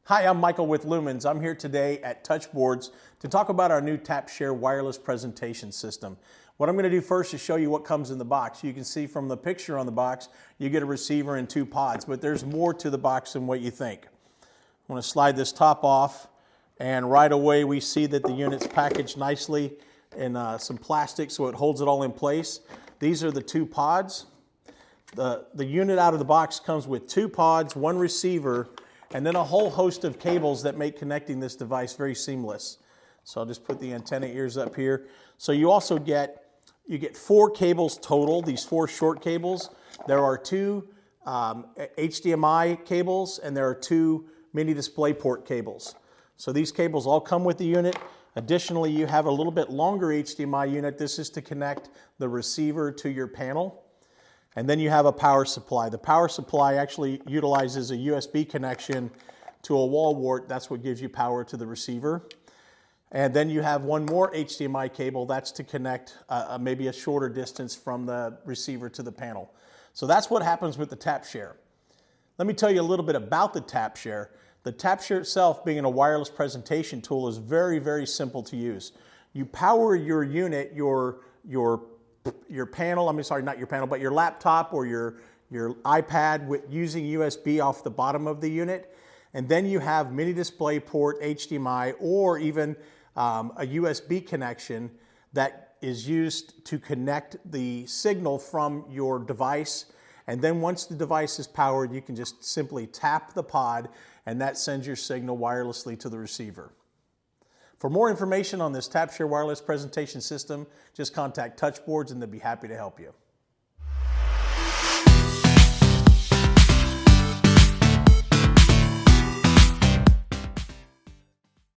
Hi, I'm Michael with Lumens. I'm here today at Touchboards to talk about our new TapShare wireless presentation system. What I'm going to do first is show you what comes in the box. You can see from the picture on the box, you get a receiver and 2 pods, but there's more to the box than what you think. I'm going to slide this top off, and right away we see that the unit's packaged nicely in some plastic so it holds it all in place. These are the 2 pods. The unit out of the box comes with 2 pods, 1 receiver, and then a whole host of cables that make connecting this device very seamless. So I'll just put the antenna ears up here. So you also get 4 cables total, these 4 short cables. There are 2 HDMI cables and there are 2 mini DisplayPort cables. So these cables all come with the unit. Additionally, you have a little bit longer HDMI unit. This is to connect the receiver to your panel. And then you have a power supply. The power supply actually utilizes a USB connection to a wall wart. That's what gives you power to the receiver. And then you have 1 more HDMI cable. That's to connect maybe a shorter distance from the receiver to the panel. So that's what happens with the TapShare. Let me tell you a little bit about the TapShare. The TapShare itself, being a wireless presentation tool, is very, very simple to use. You power your unit, your panel, not your panel, but your laptop or your iPad using USB off the bottom of the unit. And then you have mini DisplayPort, HDMI, or even a USB connection that is used to connect the signal from your device. And then once the device is powered, you can just simply tap the pod and that sends your signal wirelessly to the receiver. For more information on this TapShare wireless presentation system, just contact Touchboards and they'll be happy to help you.